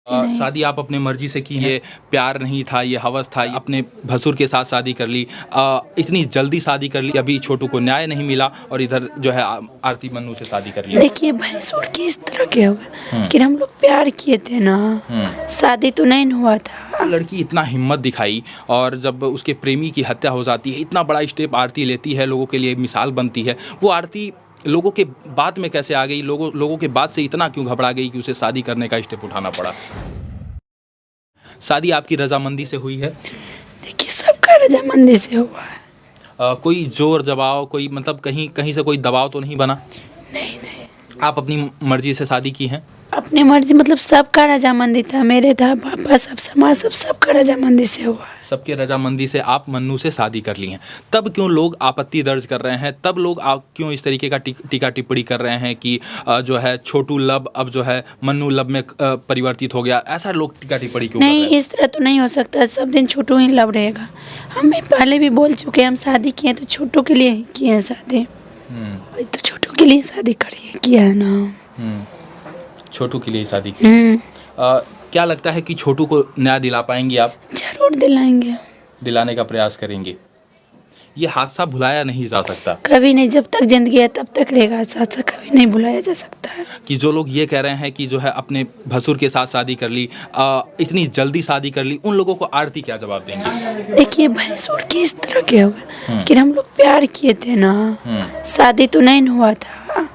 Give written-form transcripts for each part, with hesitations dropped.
नहीं। शादी आप अपने मर्जी से की है, प्यार नहीं था, ये हवस था, अपने भसुर के साथ शादी कर ली। इतनी जल्दी शादी कर ली, अभी छोटू को न्याय नहीं मिला और इधर जो है आरती मन्नू से शादी कर ली। देखिए भैंसुर किस तरह के हुए कि हम लोग प्यार किए थे ना, शादी तो नहीं हुआ था। लड़की इतना हिम्मत दिखाई और जब उसके प्रेमी की हत्या हो जाती है, इतना बड़ा स्टेप आरती लेती है, लोगों के लिए मिसाल बनती है। वो आरती लोगों के बाद में कैसे आ गई, लोगों के बाद से इतना क्यों घबरा गई कि उसे शादी करने का स्टेप उठाना पड़ा? शादी आपकी रजामंदी से हुई है? देखिए सबका रजामंदी से हुआ है। कोई जोर जबाव, कोई मतलब कहीं से कोई दबाव तो नहीं बना? नहीं नहीं, आप अपनी मर्जी से शादी की हैं? अपनी मर्जी मतलब सबका रजामंदी था, मेरे था, पापा, सब समाज, सबका रजामंदी से हुआ है। सबके रजामंदी से आप मन्नू से शादी कर ली हैं। तब क्यों लोग आपत्ति दर्ज कर रहे हैं? तब लोग क्यों इस तरीके का टीका टिप्पणी कर रहे हैं कि जो है छोटू लब अब जो है मन्नू लब में परिवर्तित हो गया? ऐसा लोग टीका टिप्पणी क्यों कर रहे हैं? नहीं, इस तरह तो नहीं हो सकता, सब दिन छोटू ही लब रहेगा। हमें पहले भी बोल चुके हैं, हम शादी किए तो छोटू के लिए ही किए हैं शादी। तो छोटू के लिए शादी करिए किया है ना। छोटू के लिए शादी की। क्या लगता है कि छोटू को न्याय दिला पाएंगी आप? जरूर दिलाएंगे, दिलाने का प्रयास करेंगे। ये हादसा भुलाया नहीं जा सकता। कभी नहीं, जब तक जिंदगी है तब तक रहेगा हादसा, कभी नहीं भुलाया जा सकता है। कि जो लोग ये कह रहे हैं कि जो है अपने भसुर के साथ शादी कर ली, इतनी जल्दी शादी कर ली, उन लोगों को आरती क्या जवाब देंगे? देखिए भैंसुर किस तरह के हुए कि हम लोग प्यार किए थे ना, शादी तो नहीं हुआ था।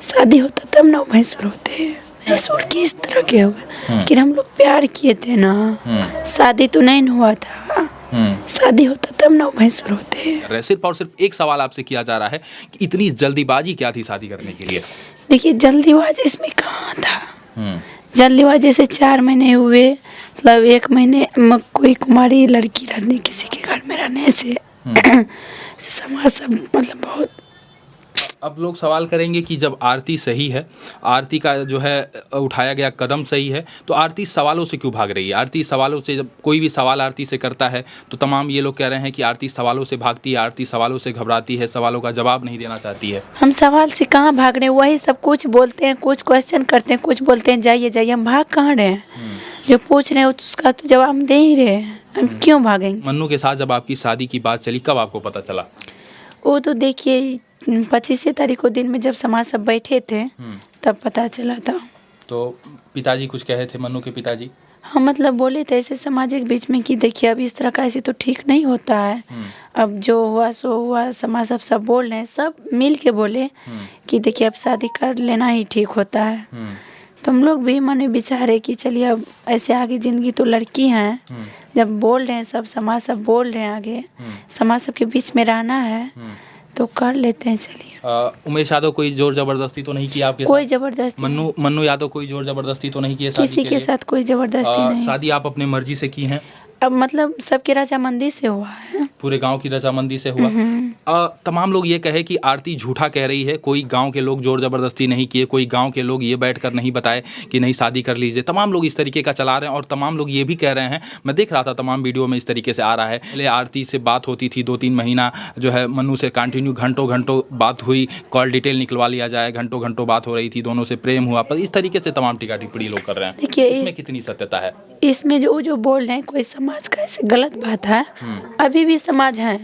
शादी होता तब ना भैंसुर होते। भैंसुर किस तरह के हुए कि हम लोग प्यार किए थे ना, शादी तो नहीं हुआ था। शादी होता तब ना भैंसुर होते। सिर्फ और सिर्फ एक सवाल आपसे किया जा रहा है कि इतनी जल्दीबाजी क्या थी शादी करने के लिए? देखिए जल्दीबाजी इसमें कहाँ था। जल्दीबाजी से 4 महीने हुए, मतलब 1 महीने कोई कुमारी लड़की रहने, किसी के घर में रहने से समाज सब मतलब बहुत। अब लोग सवाल करेंगे कि जब आरती सही है, आरती का जो है उठाया गया कदम सही है, तो आरती सवालों से क्यों भाग रही है? आरती सवालों से, जब कोई भी सवाल आरती से करता है तो तमाम ये लोग कह रहे हैं कि आरती सवालों से भागती है, आरती सवालों से घबराती है, सवालों का जवाब नहीं देना चाहती है। हम सवाल से कहाँ भाग रहे हैं, वही सब कुछ बोलते हैं, कुछ क्वेश्चन करते हैं, कुछ बोलते हैं जाइए जाइए, हम भाग कहाँ रहे हैं? जो पूछ रहे हैं उसका तो जवाब हम दे ही रहे हैं, हम क्यों भागेंगे? मन्नू के साथ जब आपकी शादी की बात चली, कब आपको पता चला? वो तो देखिए 25 तारीख को दिन में जब समाज सब बैठे थे तब पता चला था। तो पिताजी कुछ कहे थे, मन्नू के पिताजी? हाँ, मतलब बोले थे ऐसे समाज के बीच में कि देखिए अब इस तरह का ऐसे तो ठीक नहीं होता है। अब जो हुआ सो हुआ, समाज सब बोल रहे हैं, सब मिल के बोले कि देखिए अब शादी कर लेना ही ठीक होता है। तो हम लोग भी मन विचारे कि चलिए अब ऐसे आगे ज़िंदगी तो लड़की हैं, जब बोल रहे हैं सब, समाज सब बोल रहे हैं आगे, समाज सब के बीच में रहना है तो कर लेते हैं। चलिए। उमेश यादव कोई जोर जबरदस्ती तो नहीं किया आपके साथ? कोई जबरदस्ती। मन्नू यादव कोई जोर जबरदस्ती तो नहीं किया किसी के साथ? कोई जबरदस्ती नहीं। शादी आप अपने मर्जी से की हैं? अब मतलब सबकी रजामंदी से हुआ है, पूरे गांव की रजामंदी से हुआ। तमाम लोग ये कहे कि आरती झूठा कह रही है, कोई गांव के लोग जोर जबरदस्ती नहीं किए, कोई गांव के लोग ये बैठकर नहीं बताए कि नहीं शादी कर लीजिए। तमाम लोग इस तरीके का चला रहे हैं और तमाम लोग ये भी कह रहे हैं, मैं देख रहा था तमाम वीडियो में इस तरीके से आ रहा है, पहले आरती से बात होती थी 2-3 महीना, जो है मन्नू से कंटिन्यू घंटों बात हुई, कॉल डिटेल निकलवा लिया जाए, घंटों बात हो रही थी, दोनों से प्रेम हुआ, पर इस तरीके से तमाम टीका टिप्पणी लोग कर रहे हैं। देखिए इसमें कितनी सत्यता है? इसमें जो बोल रहे हैं कोई समाज का ऐसे गलत बात है। अभी भी समाज है,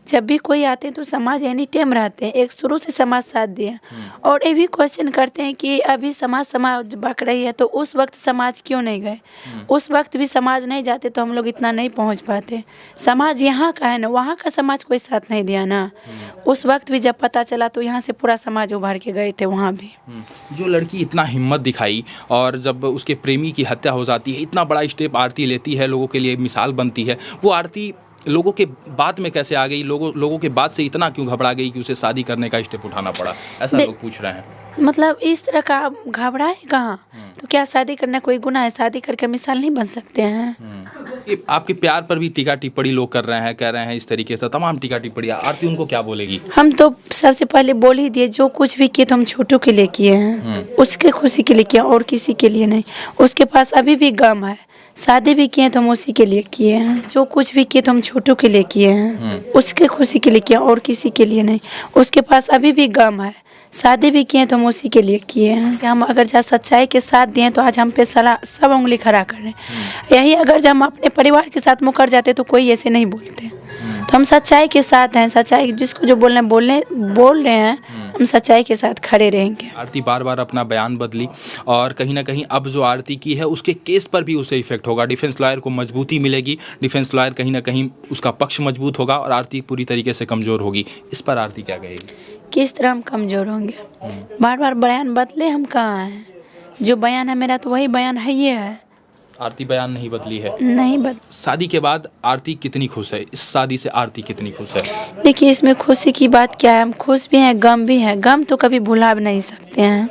जब भी कोई आते हैं तो समाज एनी टाइम रहते हैं, एक शुरू से समाज साथ दिए। और ये भी क्वेश्चन करते हैं कि अभी समाज बक रही है तो उस वक्त समाज क्यों नहीं गए? उस वक्त भी समाज नहीं जाते तो हम लोग इतना नहीं पहुंच पाते। समाज यहाँ का है ना, वहाँ का समाज कोई साथ नहीं दिया ना। उस वक्त भी जब पता चला तो यहाँ से पूरा समाज उभर के गए थे वहाँ भी। जो लड़की इतना हिम्मत दिखाई और जब उसके प्रेमी की हत्या हो जाती है, इतना बड़ा स्टेप आरती लेती है, लोगों के लिए मिसाल बनती है, वो आरती लोगों के बाद में कैसे आ गई? लोगों के बाद से इतना क्यों घबरा गई कि उसे शादी करने का स्टेप उठाना पड़ा? ऐसा लोग पूछ रहे हैं। मतलब इस तरह का घबराए कहाँ? तो क्या शादी करना कोई गुनाह है? शादी करके मिसाल नहीं बन सकते हैं? आपके प्यार पर भी टीका टिप्पणी लोग कर रहे हैं, कह रहे हैं इस तरीके से, तमाम टीका टिप्पणी। आरती उनको क्या बोलेगी? हम तो सबसे पहले बोल ही दिए, जो कुछ भी किए तो हम छोटू के लिए किए हैं, उसके खुशी के लिए किए और किसी के लिए नहीं। उसके पास अभी भी गम है, शादी भी किए तो हम उसी के लिए किए हैं, जो कुछ भी किए तो हम छोटू के लिए किए हैं, उसके खुशी के लिए किए और किसी के लिए नहीं। उसके पास अभी भी गम है, शादी भी किए तो हम उसी के लिए किए हैं कि हम अगर जहाँ सच्चाई के साथ दिए तो आज हम पे साला सब उंगली खड़ा कर रहे हैं। यही अगर जब हम अपने परिवार के साथ मुकर जाते तो कोई ऐसे नहीं बोलते। तो हम सच्चाई के साथ हैं, सच्चाई जिसको जो बोल रहे हैं, हम सच्चाई के साथ खड़े रहेंगे। आरती बार बार अपना बयान बदली और कहीं ना कहीं अब जो आरती की है उसके केस पर भी उसे इफेक्ट होगा। डिफेंस लॉयर को मजबूती मिलेगी, डिफेंस लॉयर कहीं ना कहीं उसका पक्ष मजबूत होगा और आरती पूरी तरीके से कमज़ोर होगी। इस पर आरती क्या कहेगी? किस तरह हम कमज़ोर होंगे? बार बार बयान बदले हम कहाँ हैं? जो बयान है मेरा तो वही बयान है, ये है। आरती बयान नहीं बदली है। नहीं शादी के बाद आरती कितनी खुश है? इस शादी से आरती कितनी खुश है? देखिए, इसमें खुशी की बात क्या है, हम खुश भी हैं, गम भी है। गम तो कभी भुला भी नहीं सकते हैं।